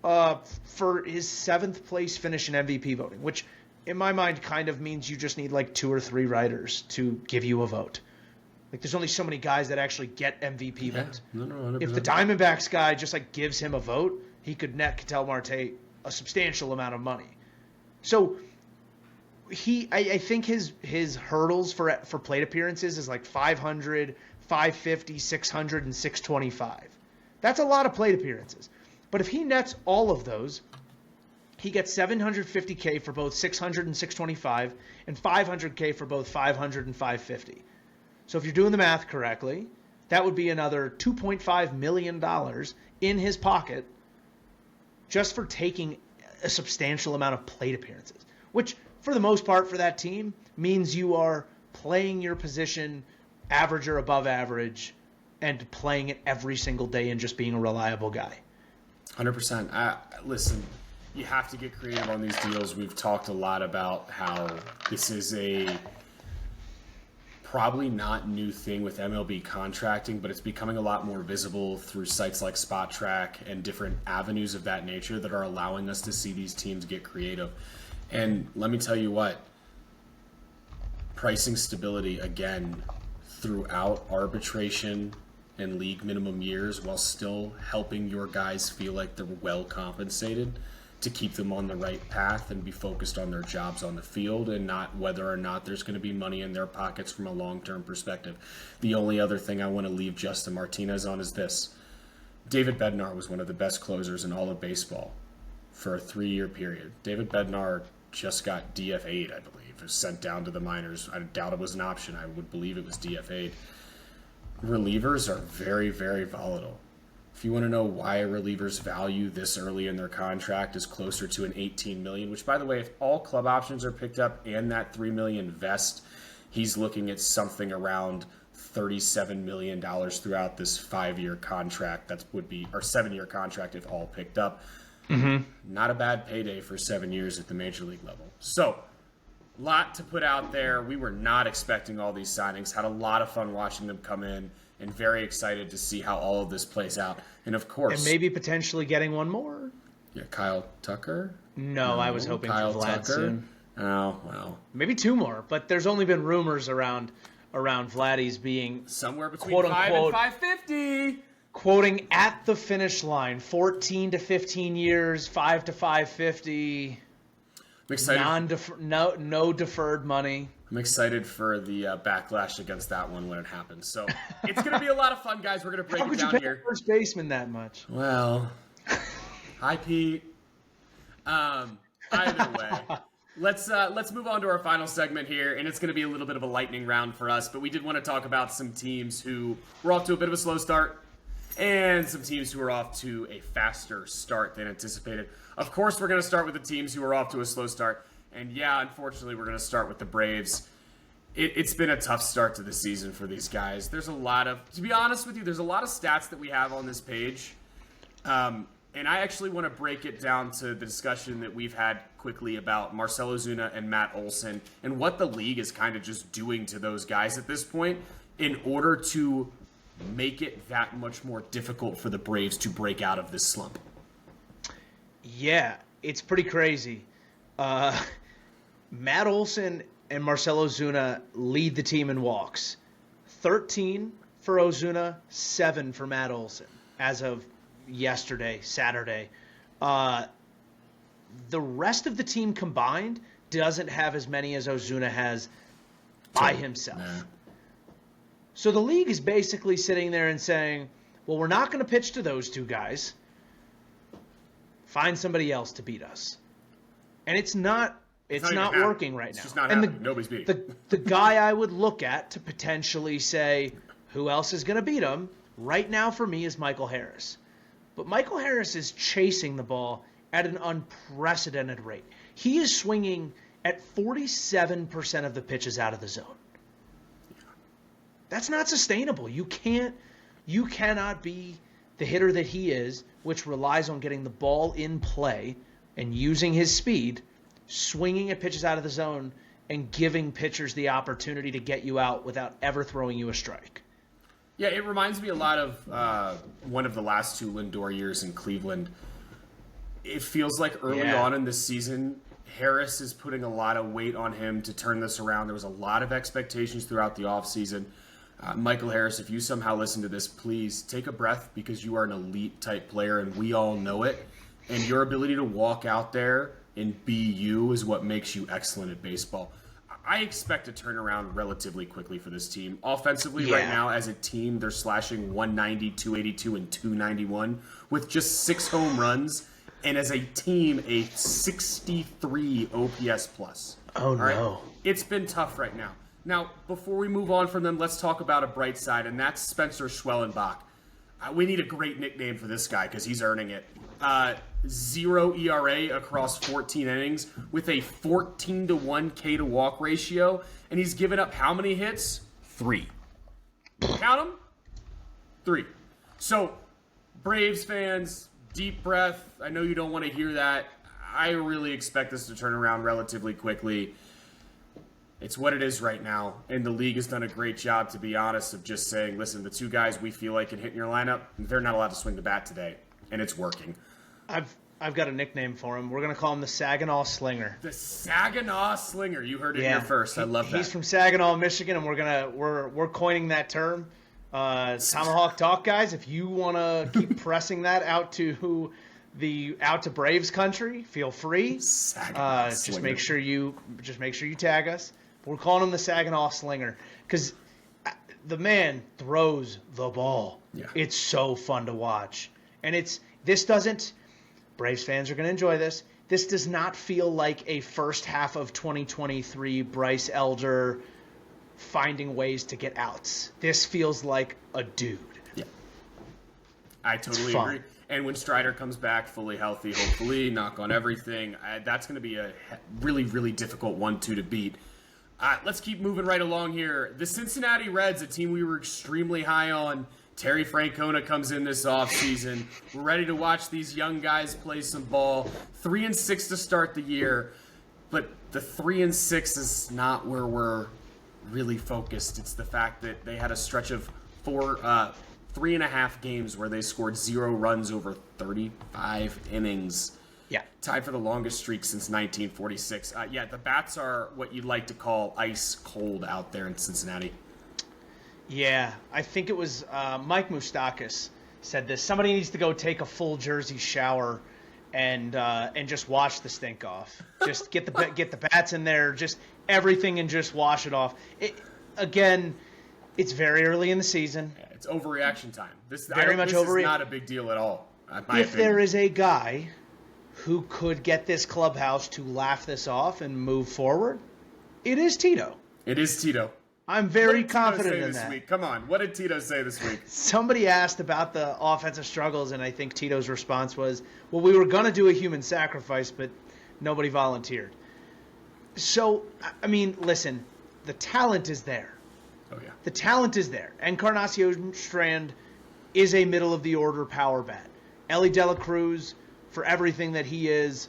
7th place finish in MVP voting, which in my mind kind of means you just need like 2 or 3 writers to give you a vote. Like there's only so many guys that actually get MVP votes. No, if the Diamondbacks guy just like gives him a vote, he could net Ketel Marte a substantial amount of money. So I think his hurdles for plate appearances is like 500, 550, 600, and 625. That's a lot of plate appearances. But if he nets all of those, he gets $750K for both 600 and 625, and $500K for both 500 and 550. So if you're doing the math correctly, that would be another $2.5 million in his pocket just for taking a substantial amount of plate appearances, which for the most part for that team means you are playing your position average or above average and playing it every single day and just being a reliable guy. 100%. Listen, you have to get creative on these deals. We've talked a lot about how this is a probably not new thing with MLB contracting, but it's becoming a lot more visible through sites like Spot Track and different avenues of that nature that are allowing us to see these teams get creative. And let me tell you what, pricing stability, again, throughout arbitration and league minimum years while still helping your guys feel like they're well compensated to keep them on the right path and be focused on their jobs on the field and not whether or not there's going to be money in their pockets from a long-term perspective. The only other thing I want to leave Justin Martinez on is this. David Bednar was one of the best closers in all of baseball for a 3-year period. David Bednar just got DFA'd, I believe. It was sent down to the minors. I doubt it was an option. I would believe it was DFA'd. Relievers are very, very volatile. If you want to know why a reliever's value this early in their contract is closer to an $18 million, which, by the way, if all club options are picked up and that $3 million vest, he's looking at something around $37 million throughout this 5-year contract. That would be, or 7-year contract if all picked up. Mm-hmm. Not a bad payday for 7 years at the major league level. So, lot to put out there. We were not expecting all these signings. Had a lot of fun watching them come in, and very excited to see how all of this plays out. And of course, and maybe potentially getting one more. Yeah, Kyle Tucker. No, I was hoping Kyle for Vlad Tucker. Soon. Oh well, maybe 2 more. But there's only been rumors around Vladdy's being somewhere between quote 5 unquote, and 550. Quoting at the finish line, 14 to 15 years, 5 to 550. I'm excited. No deferred money. I'm excited for the backlash against that one when it happens. So it's going to be a lot of fun, guys. We're going to break it down How could you here. pay first baseman that much? Well, hi, Pete. Either way, Let's move on to our final segment here, and it's going to be a little bit of a lightning round for us, but we did want to talk about some teams who were off to a bit of a slow start and some teams who are off to a faster start than anticipated. Of course, we're going to start with the teams who are off to a slow start, and yeah, unfortunately, we're going to start with the Braves. It's been a tough start to the season for these guys. There's a lot of, to be honest with you, there's a lot of stats that we have on this page. And I actually want to break it down to the discussion that we've had quickly about Marcell Ozuna and Matt Olson and what the league is kind of just doing to those guys at this point in order to make it that much more difficult for the Braves to break out of this slump. Yeah, it's pretty crazy. Matt Olson and Marcell Ozuna lead the team in walks. 13 for Ozuna, 7 for Matt Olson as of yesterday, Saturday. The rest of the team combined doesn't have as many as Ozuna has by himself. Nah. So the league is basically sitting there and saying, well, we're not going to pitch to those two guys. Find somebody else to beat us. And it's not working right now. It's just not happening. Nobody's beating. The guy I would look at to potentially say who else is going to beat him right now for me is Michael Harris. But Michael Harris is chasing the ball at an unprecedented rate. He is swinging at 47% of the pitches out of the zone. That's not sustainable. You cannot be the hitter that he is, which relies on getting the ball in play and using his speed, swinging at pitches out of the zone, and giving pitchers the opportunity to get you out without ever throwing you a strike. Yeah, it reminds me a lot of one of the last two Lindor years in Cleveland. It feels like early on in this season, Harris is putting a lot of weight on him to turn this around. There was a lot of expectations throughout the offseason. Michael Harris, if you somehow listen to this, please take a breath because you are an elite-type player, and we all know it. And your ability to walk out there and be you is what makes you excellent at baseball. I expect a turnaround relatively quickly for this team. Offensively, right now, as a team, they're slashing 190, 282, and 291 with just 6 home runs, and as a team, a 63 OPS plus. Oh, no. Right? It's been tough right now. Now, before we move on from them, let's talk about a bright side, and that's Spencer Schwellenbach. We need a great nickname for this guy because he's earning it. 0 ERA across 14 innings with a 14-to-1 K to walk ratio, and he's given up how many hits? 3. Count them? 3. So, Braves fans, deep breath. I know you don't want to hear that. I really expect this to turn around relatively quickly. It's what it is right now, and the league has done a great job, to be honest, of just saying, listen, the two guys we feel like can hit in your lineup, they're not allowed to swing the bat today, and it's working. I've got a nickname for him. We're going to call him the Saginaw Slinger. The Saginaw Slinger. You heard it here first. I love that. He's from Saginaw, Michigan, and we're coining that term. Tomahawk Talk, guys. If you want to keep pressing that out to Braves country, feel free. Just make sure you tag us. We're calling him the Saginaw Slinger because the man throws the ball. Yeah. It's so fun to watch, and Braves fans are going to enjoy this. This does not feel like a first half of 2023 Bryce Elder finding ways to get outs. This feels like a dude. Yeah, I totally agree. And when Strider comes back fully healthy, hopefully, knock on everything, that's going to be a really, really difficult 1-2 to beat. Let's keep moving right along here. The Cincinnati Reds, a team we were extremely high on. Terry Francona comes in this offseason. We're ready to watch these young guys play some ball. 3-6 to start the year, but the 3-6 is not where we're really focused. It's the fact that they had a stretch of 3.5 games where they scored 0 runs over 35 innings. Yeah. Tied for the longest streak since 1946. The bats are what you'd like to call ice cold out there in Cincinnati. Yeah, I think it was Mike Moustakas said this. Somebody needs to go take a full jersey shower and just wash the stink off. Just get the bats in there, just everything, and just wash it off. It's very early in the season. Yeah, it's overreaction time. This is not a big deal at all. If there is a guy who could get this clubhouse to laugh this off and move forward, it is Tito. It is Tito. I'm very What did confident Tito say in this that. week? Come on. What did Tito say this week? Somebody asked about the offensive struggles, and I think Tito's response was, well, we were going to do a human sacrifice, but nobody volunteered. So, I mean, listen, the talent is there. Oh, yeah. The talent is there. Encarnacion Strand is a middle-of-the-order power bat. Ellie De La Cruz, for everything that he is,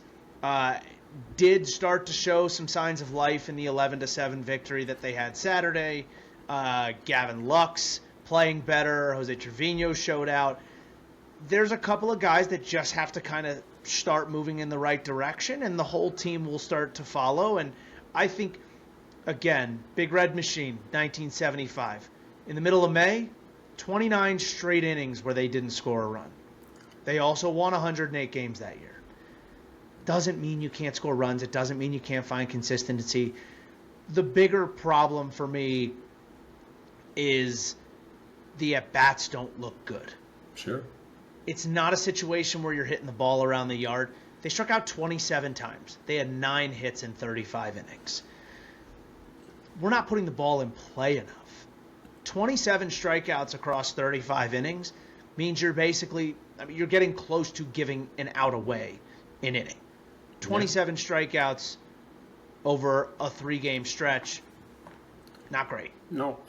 did start to show some signs of life in the 11-7 victory that they had Saturday. Gavin Lux playing better. Jose Trevino showed out. There's a couple of guys that just have to kind of start moving in the right direction, and the whole team will start to follow. And I think, again, Big Red Machine, 1975. In the middle of May, 29 straight innings where they didn't score a run. They also won 108 games that year. Doesn't mean you can't score runs. It doesn't mean you can't find consistency. The bigger problem for me is the at-bats don't look good. Sure. It's not a situation where you're hitting the ball around the yard. They struck out 27 times. They had 9 hits in 35 innings. We're not putting the ball in play enough. 27 strikeouts across 35 innings means you're basically, you're getting close to giving an out away in inning. 27 strikeouts over a 3-game stretch, not great. No,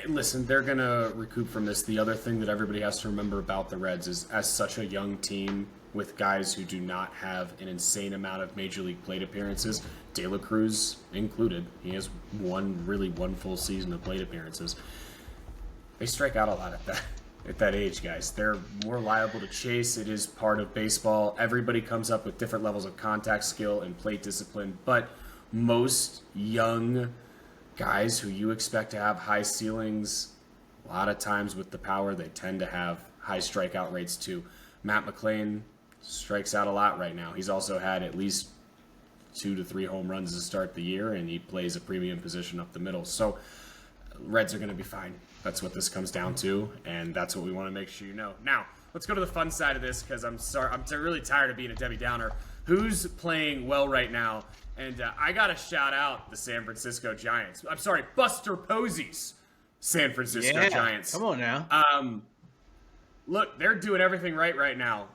listen, they're going to recoup from this. The other thing that everybody has to remember about the Reds is, as such a young team with guys who do not have an insane amount of Major League plate appearances, De La Cruz included, he has one full season of plate appearances. They strike out a lot at that age, guys. They're more liable to chase. It is part of baseball. Everybody comes up with different levels of contact skill and plate discipline, but most young guys who you expect to have high ceilings, a lot of times with the power, they tend to have high strikeout rates too. Matt McClain strikes out a lot right now. He's also had at least 2 to 3 home runs to start the year, and he plays a premium position up the middle. So Reds are going to be fine. That's what this comes down to, and that's what we want to make sure you know. Now, let's go to the fun side of this, because I'm really tired of being a Debbie Downer. Who's playing well right now? And I got to shout out the San Francisco Giants. I'm sorry, Buster Posey's San Francisco Giants. Come on now. Look, they're doing everything right now.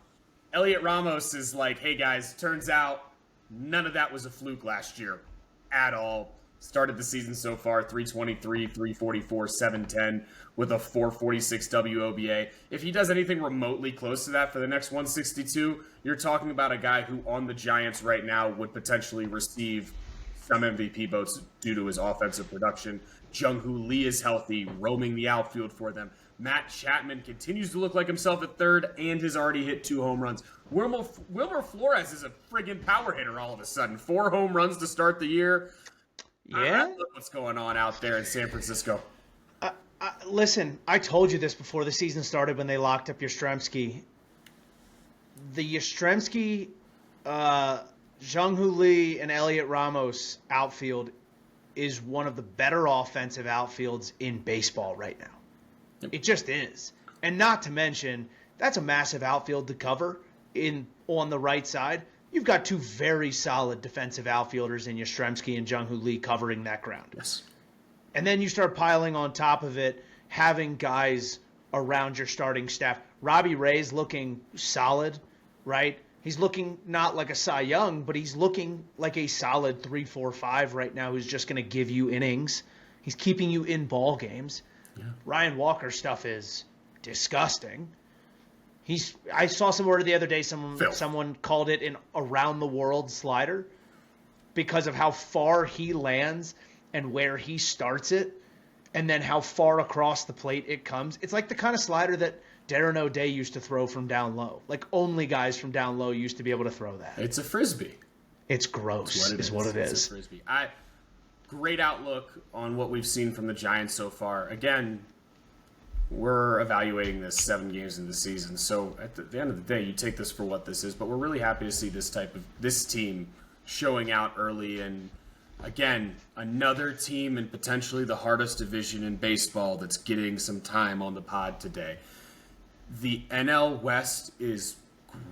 Elliot Ramos is like, hey, guys, turns out none of that was a fluke last year at all. Started the season so far, 323, 344, 710 with a 446 WOBA. If he does anything remotely close to that for the next 162, you're talking about a guy who on the Giants right now would potentially receive some MVP votes due to his offensive production. Jung-Hoo Lee is healthy, roaming the outfield for them. Matt Chapman continues to look like himself at third and has already hit 2 home runs. Wilmer Flores is a friggin' power hitter all of a sudden. 4 home runs to start the year. Yeah? I love what's going on out there in San Francisco. Listen, I told you this before the season started when they locked up Yastrzemski. The Yastrzemski, Jung-Hoo Lee, and Elliot Ramos outfield is one of the better offensive outfields in baseball right now. Yep. It just is. And not to mention, that's a massive outfield to cover on the right side. You've got 2 very solid defensive outfielders in Yastrzemski and Jung-Hoo Lee covering that ground. Yes. And then you start piling on top of it, having guys around your starting staff. Robbie Ray's looking solid, right? He's looking not like a Cy Young, but he's looking like a solid 3-4-5 right now who's just going to give you innings. He's keeping you in ball games. Yeah. Ryan Walker's stuff is disgusting. I saw somewhere the other day someone called it an around-the-world slider because of how far he lands and where he starts it and then how far across the plate it comes. It's like the kind of slider that Darren O'Day used to throw from down low. Like only guys from down low used to be able to throw that. It's a Frisbee. It's gross is what it is. It's a Frisbee. Great outlook on what we've seen from the Giants so far. Again, we're evaluating this 7 games into the season, so at the end of the day, you take this for what this is. But we're really happy to see this team showing out early, and again, another team in potentially the hardest division in baseball that's getting some time on the pod today. The NL West is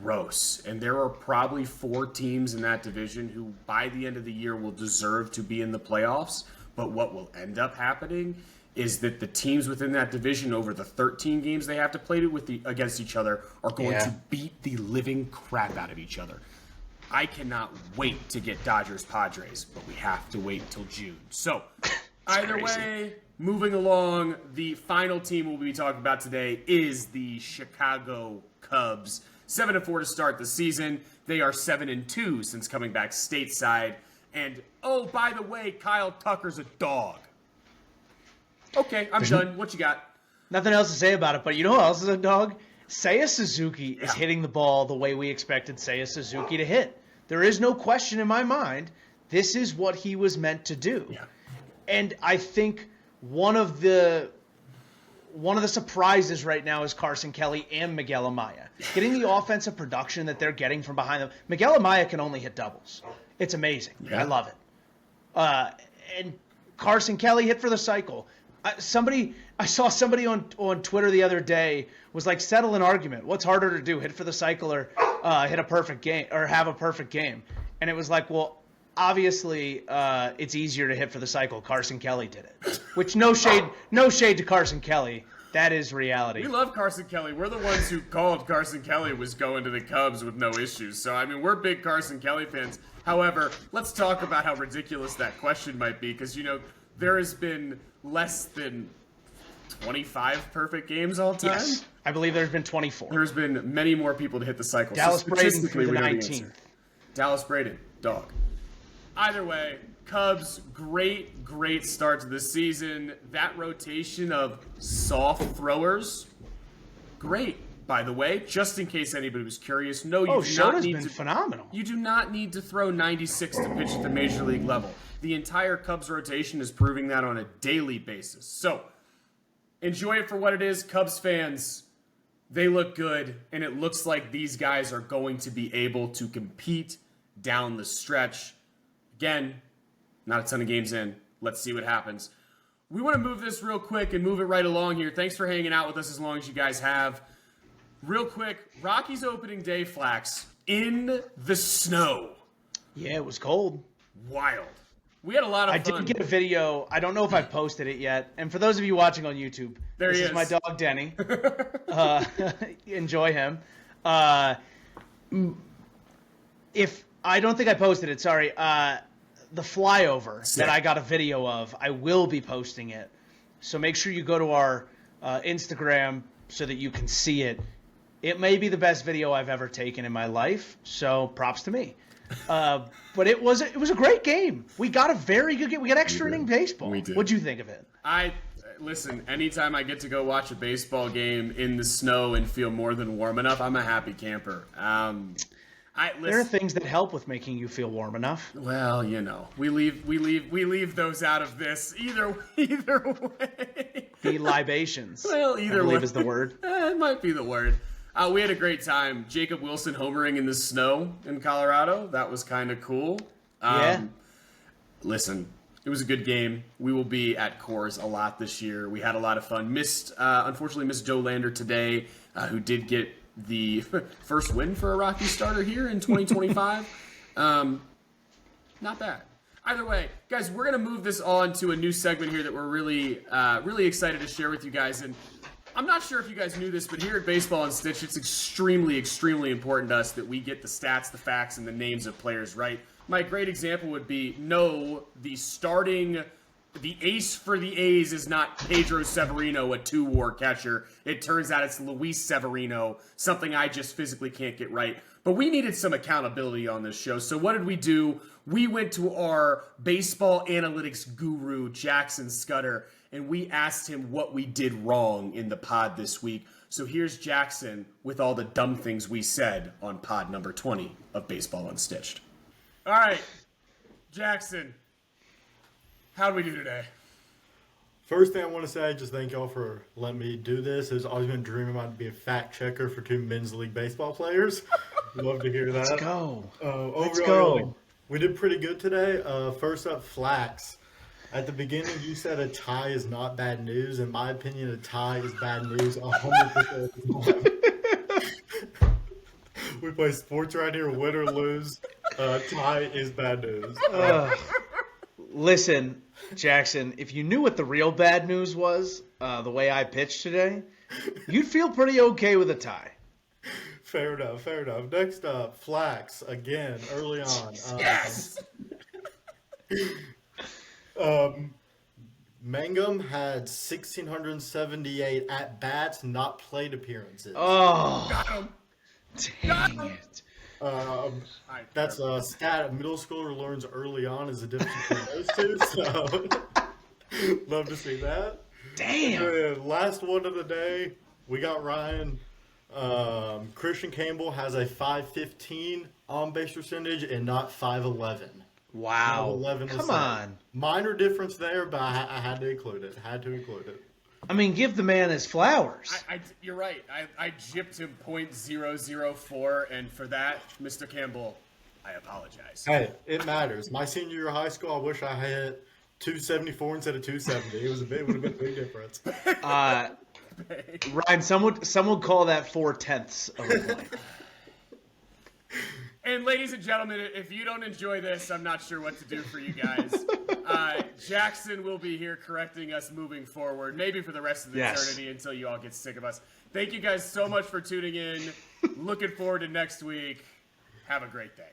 gross. And there are probably 4 teams in that division who, by the end of the year, will deserve to be in the playoffs. But what will end up happening is that the teams within that division, over the 13 games they have to play against each other, are going to beat the living crap out of each other. I cannot wait to get Dodgers-Padres, but we have to wait until June. So, either way, moving along, the final team we'll be talking about today is the Chicago Cubs. 7-4 to start the season. They are 7-2 since coming back stateside. And, oh, by the way, Kyle Tucker's a dog. Okay, I'm done. What you got? Nothing else to say about it, but you know who else is a dog? Seiya Suzuki is hitting the ball the way we expected Seiya Suzuki to hit. There is no question in my mind. This is what he was meant to do. Yeah. And I think one of the surprises right now is Carson Kelly and Miguel Amaya. Getting the offensive production that they're getting from behind them. Miguel Amaya can only hit doubles. It's amazing. Yeah. I love it. And Carson Kelly hit for the cycle. I saw somebody on Twitter the other day was like, settle an argument. What's harder to do, hit for the cycle or hit a perfect game or have a perfect game? And it was like, well, obviously it's easier to hit for the cycle. Carson Kelly did it. Which no shade to Carson Kelly. That is reality. We love Carson Kelly. We're the ones who called Carson Kelly was going to the Cubs with no issues. So, I mean, we're big Carson Kelly fans. However, let's talk about how ridiculous that question might be because, you know, there has been less than 25 perfect games all time. Yes, I believe there's been 24. There's been many more people to hit the cycle. Dallas so Braden through the 19th. Dallas Braden, dog. Either way, Cubs, great start to the season. That rotation of soft throwers, great. By the way, just in case anybody was curious, no, you do not need to. Phenomenal. You do not need to throw 96 to pitch at the major league level. The entire Cubs rotation is proving that on a daily basis. So, enjoy it for what it is, Cubs fans. They look good, and it looks like these guys are going to be able to compete down the stretch. Again, not a ton of games in. Let's see what happens. We want to move this real quick and move it right along here. Thanks for hanging out with us as long as you guys have. Real quick, Rockies opening day, Flax, in the snow. Yeah, it was cold. Wild. We had a lot of fun. I did get a video. I don't know if I've posted it yet. And for those of you watching on YouTube, this is my dog, Denny. Enjoy him. If I don't think I posted it, sorry. The flyover that I got a video of, I will be posting it. So make sure you go to our Instagram so that you can see it. It may be the best video I've ever taken in my life, so props to me. But it was a great game. We got a very good game. We got extra inning baseball. We did. What'd you think of it? Listen, anytime I get to go watch a baseball game in the snow and feel more than warm enough, I'm a happy camper. There are things that help with making you feel warm enough. Well, you know, we leave those out of this. Either way. The libations. Well, either I believe way is the word. It might be the word. We had a great time. Jacob Wilson homering in the snow in Colorado. That was kind of cool. Yeah. Listen, it was a good game. We will be at Coors a lot this year. We had a lot of fun. Unfortunately, missed Joe Lander today, who did get the first win for a Rockies starter here in 2025. Not bad. Either way, guys, we're going to move this on to a new segment here that we're really excited to share with you guys. And I'm not sure if you guys knew this, but here at Baseball Unstitched, it's extremely important to us that we get the stats, the facts, and the names of players right. My great example would be, no, the ace for the A's is not Pedro Severino, a 2-WAR catcher. It turns out it's Luis Severino, something I just physically can't get right. But we needed some accountability on this show. So what did we do? We went to our baseball analytics guru, Jackson Scudder, and we asked him what we did wrong in the pod this week. So here's Jackson with all the dumb things we said on pod number 20 of Baseball Unstitched. All right, Jackson, how did we do today? First thing I want to say, just thank y'all for letting me do this. I've always been dreaming about being a fact checker for 2 men's league baseball players. Love to hear that. Let's go. Let's go. We did pretty good today. First up, Flax. At the beginning, you said a tie is not bad news. In my opinion, a tie is bad news 100% of the time. We play sports right here. Win or lose, tie is bad news. Listen, Jackson, if you knew what the real bad news was, the way I pitched today, you'd feel pretty okay with a tie. Fair enough. Next up, Flax again early on. Yes. Mangum had 1,678 at bats, not plate appearances. Oh, Got him. dang it. That's a stat a middle schooler learns early on is the difference between those two. So love to see that. Damn. And last one of the day, we got Ryan. Kristian Campbell has a 515 on base percentage and not 511. Wow. 511 Come on. Minor difference there, but I had to include it. I mean, give the man his flowers. You're right. I gypped him .004, and for that, Mr. Campbell, I apologize. Hey, it matters. My senior year of high school, I wish I had 274 instead of 270. It would have been a big difference. Ryan, some would call that 4/10 of a point. And ladies and gentlemen, if you don't enjoy this, I'm not sure what to do for you guys. Jackson will be here correcting us moving forward, maybe for the rest of the eternity until you all get sick of us. Thank you guys so much for tuning in. Looking forward to next week. Have a great day.